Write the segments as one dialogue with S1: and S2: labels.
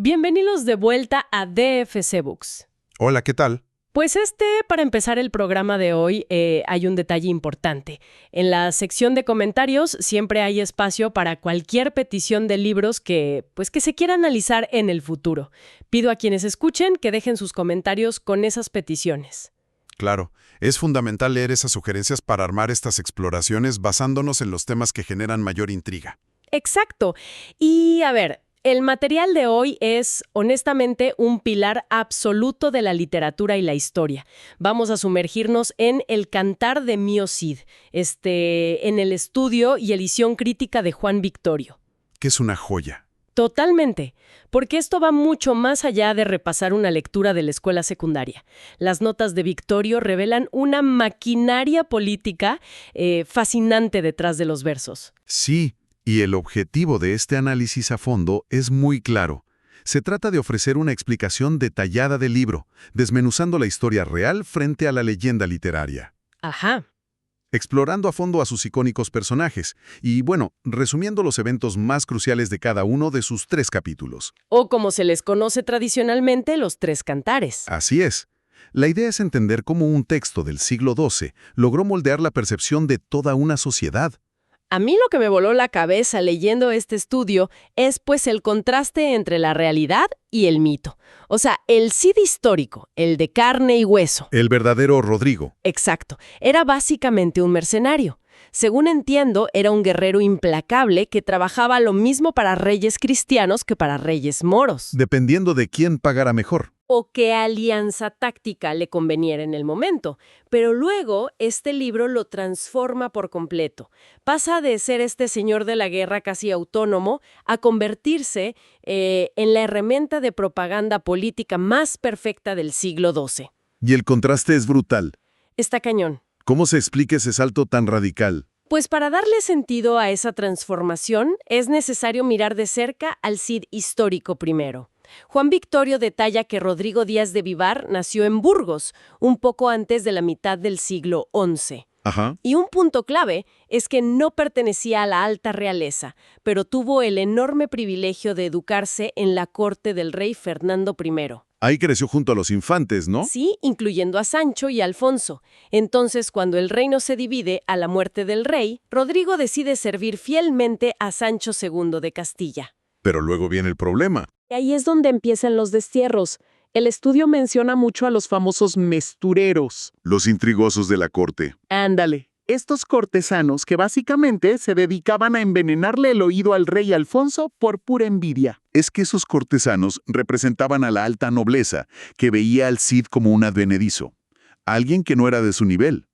S1: Bienvenidos de vuelta a DFC Books.
S2: Hola, ¿qué tal?
S1: Pues para empezar el programa de hoy, hay un detalle importante. En la sección de comentarios siempre hay espacio para cualquier petición de libros que se quiera analizar en el futuro. Pido a quienes escuchen que dejen sus comentarios con esas peticiones.
S2: Claro, es fundamental leer esas sugerencias para armar estas exploraciones basándonos en los temas que generan mayor intriga.
S1: Exacto. Y a ver, el material de hoy es, honestamente, un pilar absoluto de la literatura y la historia. Vamos a sumergirnos en El Cantar de Mío Cid, en el estudio y edición crítica de Juan Victorio.
S2: Que es una joya.
S1: Totalmente, porque esto va mucho más allá de repasar una lectura de la escuela secundaria. Las notas de Victorio revelan una maquinaria política fascinante detrás de los versos.
S2: Sí. Y el objetivo de este análisis a fondo es muy claro. Se trata de ofrecer una explicación detallada del libro, desmenuzando la historia real frente a la leyenda literaria.
S1: Ajá.
S2: Explorando a fondo a sus icónicos personajes y, resumiendo los eventos más cruciales de cada uno de sus 3 capítulos.
S1: O como se les conoce tradicionalmente, los 3 cantares.
S2: Así es. La idea es entender cómo un texto del siglo XII logró moldear la percepción de toda una sociedad.
S1: A mí lo que me voló la cabeza leyendo este estudio es el contraste entre la realidad y el mito. O sea, el Cid histórico, el de carne y hueso.
S2: El verdadero Rodrigo.
S1: Exacto. Era básicamente un mercenario. Según entiendo, era un guerrero implacable que trabajaba lo mismo para reyes cristianos que para reyes moros.
S2: Dependiendo de quién pagara mejor.
S1: O qué alianza táctica le conveniera en el momento. Pero luego, este libro lo transforma por completo. Pasa de ser este señor de la guerra casi autónomo a convertirse en la herramienta de propaganda política más perfecta del siglo XII.
S2: Y el contraste es brutal.
S1: Está cañón.
S2: ¿Cómo se explica ese salto tan radical?
S1: Pues para darle sentido a esa transformación, es necesario mirar de cerca al Cid histórico primero. Juan Victorio detalla que Rodrigo Díaz de Vivar nació en Burgos, un poco antes de la mitad del siglo XI.
S2: Ajá.
S1: Y un punto clave es que no pertenecía a la alta realeza, pero tuvo el enorme privilegio de educarse en la corte del rey Fernando I.
S2: Ahí creció junto a los infantes, ¿no?
S1: Sí, incluyendo a Sancho y Alfonso. Entonces, cuando el reino se divide a la muerte del rey, Rodrigo decide servir fielmente a Sancho II de Castilla.
S2: Pero luego viene el problema.
S3: Y ahí es donde empiezan los destierros. El estudio menciona mucho a los famosos mestureros.
S2: Los intrigosos de la corte.
S3: Ándale. Estos cortesanos que básicamente se dedicaban a envenenarle el oído al rey Alfonso por pura envidia.
S2: Es que esos cortesanos representaban a la alta nobleza, que veía al Cid como un advenedizo, alguien que no era de su nivel.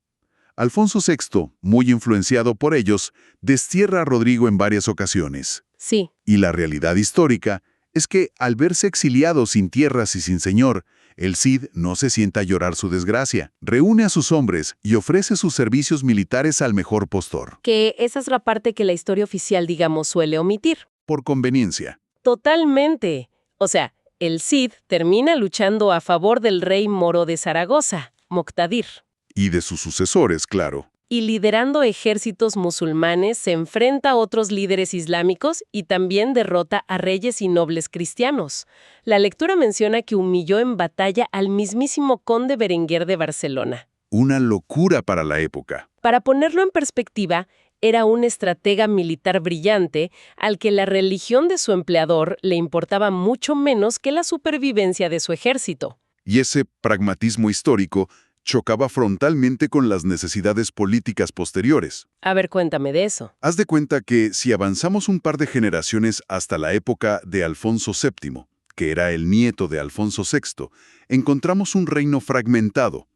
S2: Alfonso VI, muy influenciado por ellos, destierra a Rodrigo en varias ocasiones.
S1: Sí.
S2: Y la realidad histórica es que, al verse exiliado sin tierras y sin señor, el Cid no se sienta a llorar su desgracia. Reúne a sus hombres y ofrece sus servicios militares al mejor postor.
S1: Que esa es la parte que la historia oficial, suele omitir.
S2: Por conveniencia.
S1: Totalmente. O sea, el Cid termina luchando a favor del rey moro de Zaragoza, Moctadir.
S2: Y de sus sucesores, claro.
S1: Y liderando ejércitos musulmanes se enfrenta a otros líderes islámicos y también derrota a reyes y nobles cristianos. La lectura menciona que humilló en batalla al mismísimo conde Berenguer de Barcelona.
S2: Una locura para la época.
S1: Para ponerlo en perspectiva, era un estratega militar brillante al que la religión de su empleador le importaba mucho menos que la supervivencia de su ejército.
S2: Y ese pragmatismo histórico chocaba frontalmente con las necesidades políticas posteriores.
S1: A ver, cuéntame de eso.
S2: Haz de cuenta que si avanzamos un par de generaciones hasta la época de Alfonso VII, que era el nieto de Alfonso VI, encontramos un reino fragmentado.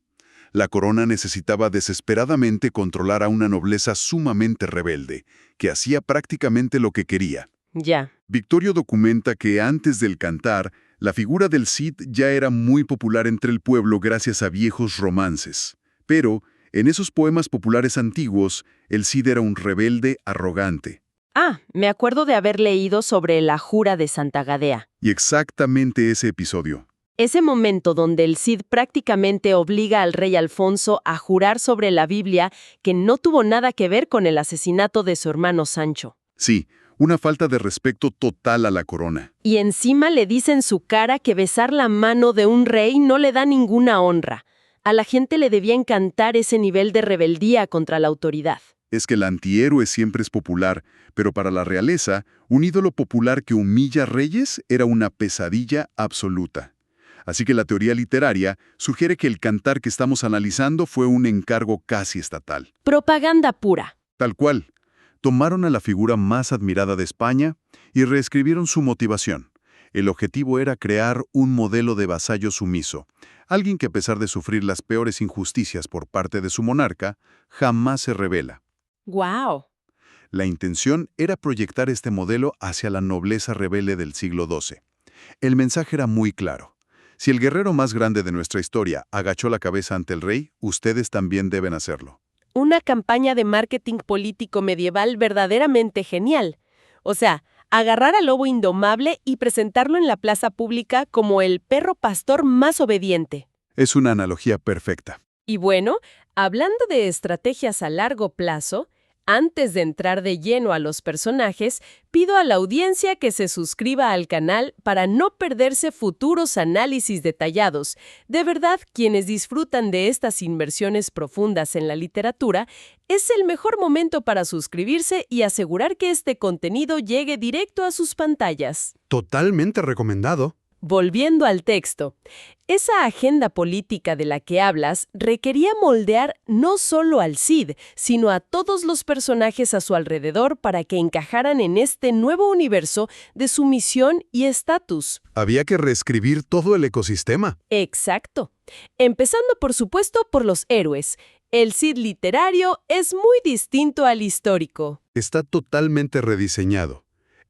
S2: La corona necesitaba desesperadamente controlar a una nobleza sumamente rebelde, que hacía prácticamente lo que quería.
S1: Ya.
S2: Victorio documenta que antes del Cantar, la figura del Cid ya era muy popular entre el pueblo gracias a viejos romances. Pero, en esos poemas populares antiguos, el Cid era un rebelde arrogante.
S4: Ah, me acuerdo de haber leído sobre la jura de Santa Gadea.
S2: Y exactamente ese episodio.
S4: Ese momento donde el Cid prácticamente obliga al rey Alfonso a jurar sobre la Biblia que no tuvo nada que ver con el asesinato de su hermano Sancho.
S2: Sí, Una falta de respeto total a la corona.
S4: Y encima le dice en su cara que besar la mano de un rey no le da ninguna honra. A la gente le debía encantar ese nivel de rebeldía contra la autoridad.
S2: Es que el antihéroe siempre es popular, pero para la realeza, un ídolo popular que humilla a reyes era una pesadilla absoluta. Así que la teoría literaria sugiere que el cantar que estamos analizando fue un encargo casi estatal.
S4: Propaganda pura.
S2: Tal cual. Tomaron a la figura más admirada de España y reescribieron su motivación. El objetivo era crear un modelo de vasallo sumiso, alguien que a pesar de sufrir las peores injusticias por parte de su monarca, jamás se rebela.
S4: ¡Guau!
S2: La intención era proyectar este modelo hacia la nobleza rebelde del siglo XII. El mensaje era muy claro. Si el guerrero más grande de nuestra historia agachó la cabeza ante el rey, ustedes también deben hacerlo.
S4: Una campaña de marketing político medieval verdaderamente genial. O sea, agarrar al lobo indomable y presentarlo en la plaza pública como el perro pastor más obediente.
S2: Es una analogía perfecta.
S1: Y bueno, hablando de estrategias a largo plazo, antes de entrar de lleno a los personajes, pido a la audiencia que se suscriba al canal para no perderse futuros análisis detallados. De verdad, quienes disfrutan de estas inmersiones profundas en la literatura, es el mejor momento para suscribirse y asegurar que este contenido llegue directo a sus pantallas.
S5: Totalmente recomendado.
S1: Volviendo al texto, esa agenda política de la que hablas requería moldear no solo al Cid, sino a todos los personajes a su alrededor para que encajaran en este nuevo universo de sumisión y estatus.
S5: Había que reescribir todo el ecosistema.
S1: Exacto. Empezando, por supuesto, por los héroes. El Cid literario es muy distinto al histórico.
S5: Está totalmente rediseñado.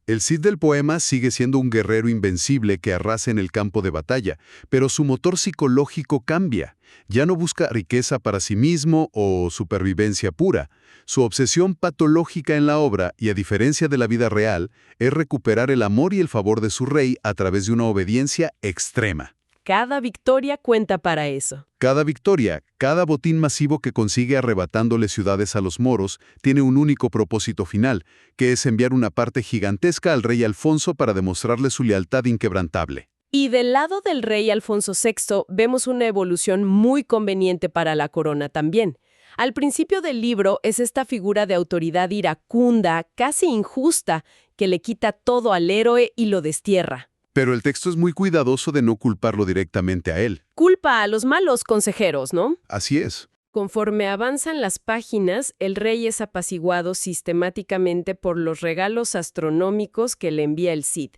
S5: El Cid del poema sigue siendo un guerrero invencible que arrasa en el campo de batalla, pero su motor psicológico cambia. Ya no busca riqueza para sí mismo o supervivencia pura. Su obsesión patológica en la obra, y a diferencia de la vida real, es recuperar el amor y el favor de su rey a través de una obediencia extrema.
S1: Cada victoria cuenta para eso.
S5: Cada victoria, cada botín masivo que consigue arrebatándole ciudades a los moros, tiene un único propósito final, que es enviar una parte gigantesca al rey Alfonso para demostrarle su lealtad inquebrantable.
S1: Y del lado del rey Alfonso VI vemos una evolución muy conveniente para la corona también. Al principio del libro es esta figura de autoridad iracunda, casi injusta, que le quita todo al héroe y lo destierra.
S2: Pero el texto es muy cuidadoso de no culparlo directamente a él.
S1: Culpa a los malos consejeros, ¿no?
S2: Así es.
S1: Conforme avanzan las páginas, el rey es apaciguado sistemáticamente por los regalos astronómicos que le envía el Cid.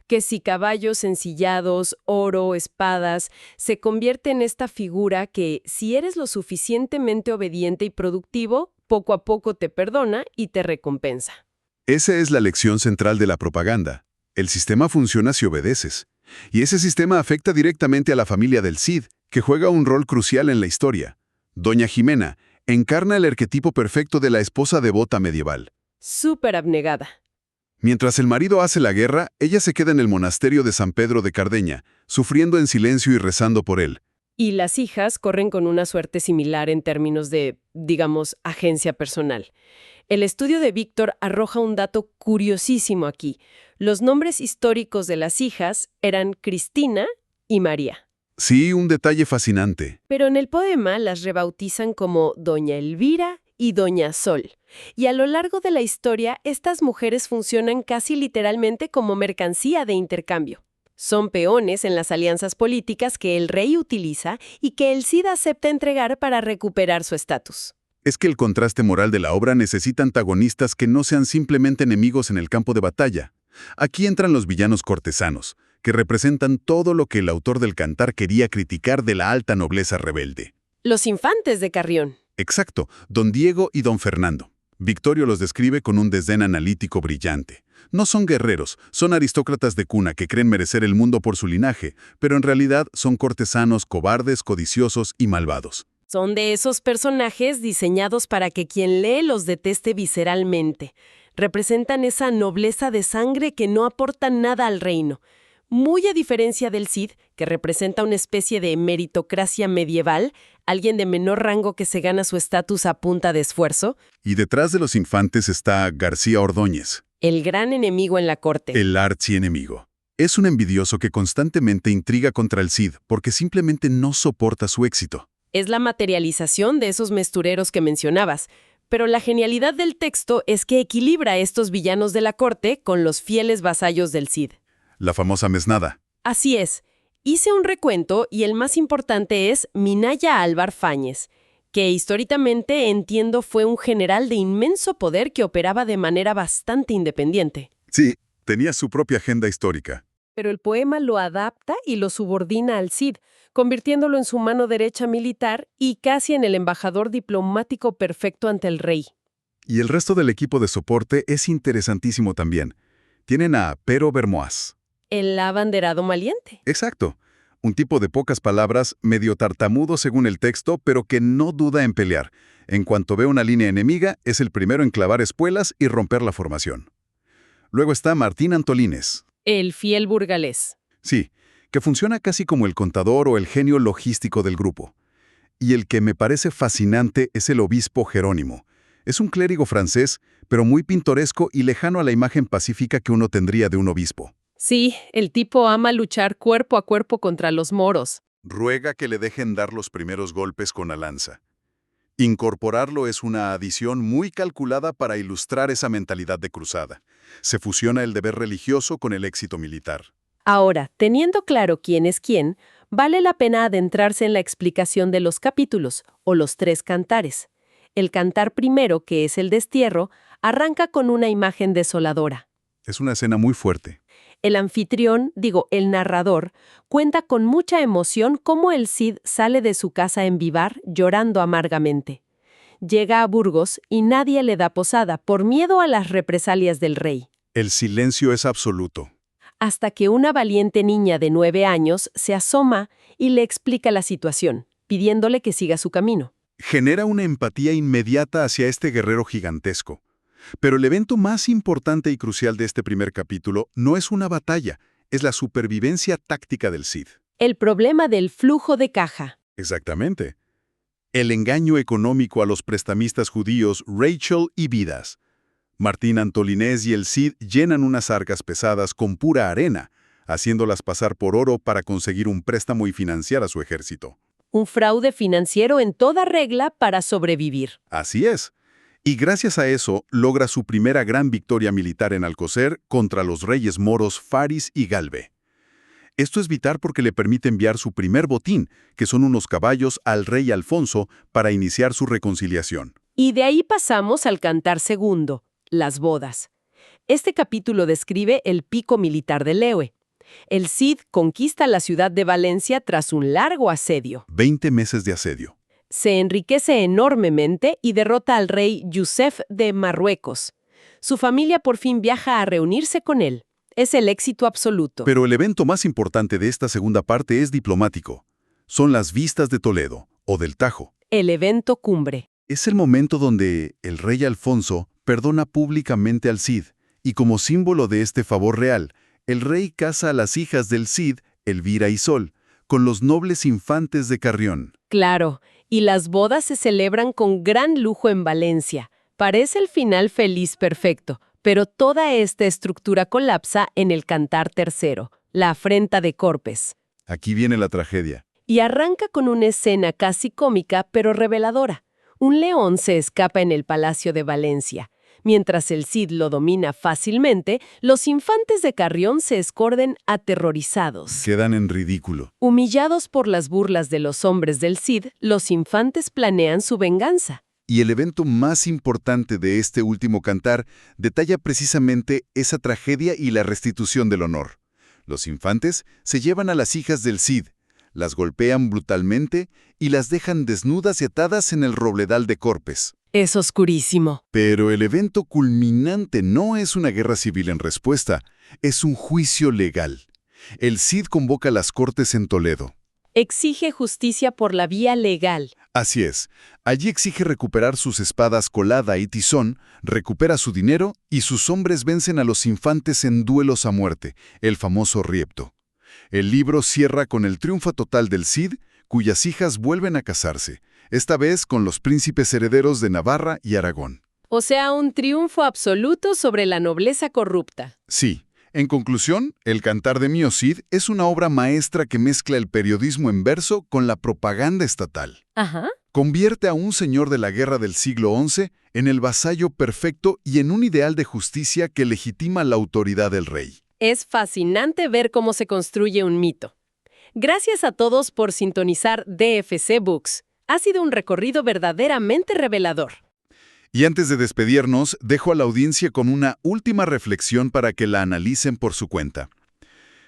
S1: Que si caballos ensillados, oro, espadas, se convierte en esta figura que, si eres lo suficientemente obediente y productivo, poco a poco te perdona y te recompensa.
S2: Esa es la lección central de la propaganda. El sistema funciona si obedeces. Y ese sistema afecta directamente a la familia del Cid, que juega un rol crucial en la historia. Doña Jimena encarna el arquetipo perfecto de la esposa devota medieval.
S1: Súper abnegada.
S2: Mientras el marido hace la guerra, ella se queda en el monasterio de San Pedro de Cardeña, sufriendo en silencio y rezando por él.
S1: Y las hijas corren con una suerte similar en términos de, digamos, agencia personal. El estudio de Víctor arroja un dato curiosísimo aquí. Los nombres históricos de las hijas eran Cristina y María.
S2: Sí, un detalle fascinante.
S1: Pero en el poema las rebautizan como Doña Elvira y Doña Sol. Y a lo largo de la historia, estas mujeres funcionan casi literalmente como mercancía de intercambio. Son peones en las alianzas políticas que el rey utiliza y que el Cid acepta entregar para recuperar su estatus.
S2: Es que el contraste moral de la obra necesita antagonistas que no sean simplemente enemigos en el campo de batalla. Aquí entran los villanos cortesanos, que representan todo lo que el autor del Cantar quería criticar de la alta nobleza rebelde.
S1: Los infantes de Carrión.
S2: Exacto, don Diego y don Fernando. Victorio los describe con un desdén analítico brillante. No son guerreros, son aristócratas de cuna que creen merecer el mundo por su linaje, pero en realidad son cortesanos, cobardes, codiciosos y malvados.
S1: Son de esos personajes diseñados para que quien lee los deteste visceralmente. Representan esa nobleza de sangre que no aporta nada al reino. Muy a diferencia del Cid, que representa una especie de meritocracia medieval, alguien de menor rango que se gana su estatus a punta de esfuerzo.
S2: Y detrás de los infantes está García Ordóñez.
S1: El gran enemigo en la corte.
S2: El archienemigo. Es un envidioso que constantemente intriga contra el Cid porque simplemente no soporta su éxito.
S1: Es la materialización de esos mestureros que mencionabas. Pero la genialidad del texto es que equilibra a estos villanos de la corte con los fieles vasallos del Cid.
S2: La famosa mesnada.
S1: Así es. Hice un recuento y el más importante es Minaya Álvar Fáñez, que históricamente entiendo fue un general de inmenso poder que operaba de manera bastante independiente.
S2: Sí, tenía su propia agenda histórica.
S1: Pero el poema lo adapta y lo subordina al Cid, convirtiéndolo en su mano derecha militar y casi en el embajador diplomático perfecto ante el rey.
S2: Y el resto del equipo de soporte es interesantísimo también. Tienen a Pero Bermoaz.
S1: El abanderado maliente.
S2: Exacto. Un tipo de pocas palabras, medio tartamudo según el texto, pero que no duda en pelear. En cuanto ve una línea enemiga, es el primero en clavar espuelas y romper la formación. Luego está Martín Antolínez.
S1: El fiel burgalés.
S2: Sí, que funciona casi como el contador o el genio logístico del grupo. Y el que me parece fascinante es el obispo Jerónimo. Es un clérigo francés, pero muy pintoresco y lejano a la imagen pacífica que uno tendría de un obispo.
S1: Sí, el tipo ama luchar cuerpo a cuerpo contra los moros.
S2: Ruega que le dejen dar los primeros golpes con la lanza. Incorporarlo es una adición muy calculada para ilustrar esa mentalidad de cruzada. Se fusiona el deber religioso con el éxito militar.
S1: Ahora, teniendo claro quién es quién, vale la pena adentrarse en la explicación de los capítulos, o los 3 cantares. El cantar primero, que es el destierro, arranca con una imagen desoladora.
S2: Es una escena muy fuerte.
S1: El anfitrión, el narrador, cuenta con mucha emoción cómo el Cid sale de su casa en Vivar llorando amargamente. Llega a Burgos y nadie le da posada por miedo a las represalias del rey.
S2: El silencio es absoluto.
S1: Hasta que una valiente niña de 9 años se asoma y le explica la situación, pidiéndole que siga su camino.
S2: Genera una empatía inmediata hacia este guerrero gigantesco. Pero el evento más importante y crucial de este primer capítulo no es una batalla, es la supervivencia táctica del Cid.
S1: El problema del flujo de caja.
S2: Exactamente. El engaño económico a los prestamistas judíos Rachel y Vidas. Martín Antolínez y el Cid llenan unas arcas pesadas con pura arena, haciéndolas pasar por oro para conseguir un préstamo y financiar a su ejército.
S1: Un fraude financiero en toda regla para sobrevivir.
S2: Así es. Y gracias a eso logra su primera gran victoria militar en Alcocer contra los reyes moros Faris y Galve. Esto es vital porque le permite enviar su primer botín, que son unos caballos, al rey Alfonso para iniciar su reconciliación.
S1: Y de ahí pasamos al cantar segundo, las bodas. Este capítulo describe el pico militar de Lewe. El Cid conquista la ciudad de Valencia tras un largo asedio.
S2: 20 meses de asedio.
S1: Se enriquece enormemente y derrota al rey Yusef de Marruecos. Su familia por fin viaja a reunirse con él. Es el éxito absoluto.
S2: Pero el evento más importante de esta segunda parte es diplomático. Son las vistas de Toledo, o del Tajo.
S1: El evento cumbre.
S2: Es el momento donde el rey Alfonso perdona públicamente al Cid, y como símbolo de este favor real, el rey casa a las hijas del Cid, Elvira y Sol, con los nobles infantes de Carrión.
S1: Claro, y las bodas se celebran con gran lujo en Valencia. Parece el final feliz perfecto, pero toda esta estructura colapsa en el cantar tercero, la afrenta de Corpes.
S2: Aquí viene la tragedia.
S1: Y arranca con una escena casi cómica, pero reveladora. Un león se escapa en el palacio de Valencia. Mientras el Cid lo domina fácilmente, los infantes de Carrión se esconden aterrorizados.
S2: Quedan en ridículo.
S1: Humillados por las burlas de los hombres del Cid, los infantes planean su venganza.
S2: Y el evento más importante de este último cantar detalla precisamente esa tragedia y la restitución del honor. Los infantes se llevan a las hijas del Cid, las golpean brutalmente y las dejan desnudas y atadas en el robledal de Corpes.
S1: Es oscurísimo.
S2: Pero el evento culminante no es una guerra civil en respuesta, es un juicio legal. El Cid convoca a las cortes en Toledo.
S1: Exige justicia por la vía legal.
S2: Así es. Allí exige recuperar sus espadas Colada y Tizón, recupera su dinero y sus hombres vencen a los infantes en duelos a muerte, el famoso Riepto. El libro cierra con el triunfo total del Cid, cuyas hijas vuelven a casarse, esta vez con los príncipes herederos de Navarra y Aragón.
S1: O sea, un triunfo absoluto sobre la nobleza corrupta.
S2: Sí. En conclusión, El Cantar de Mio Cid es una obra maestra que mezcla el periodismo en verso con la propaganda estatal.
S1: Ajá.
S2: Convierte a un señor de la guerra del siglo XI en el vasallo perfecto y en un ideal de justicia que legitima la autoridad del rey.
S1: Es fascinante ver cómo se construye un mito. Gracias a todos por sintonizar DFC Books. Ha sido un recorrido verdaderamente revelador.
S2: Y antes de despedirnos, dejo a la audiencia con una última reflexión para que la analicen por su cuenta.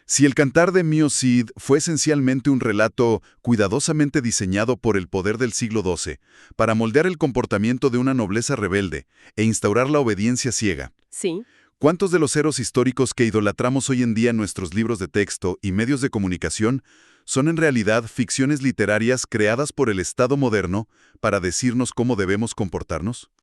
S2: Si El Cantar de Mio Cid fue esencialmente un relato cuidadosamente diseñado por el poder del siglo XII para moldear el comportamiento de una nobleza rebelde e instaurar la obediencia ciega,
S1: Sí.
S2: ¿cuántos de los héroes históricos que idolatramos hoy en día en nuestros libros de texto y medios de comunicación son en realidad ficciones literarias creadas por el Estado moderno para decirnos cómo debemos comportarnos?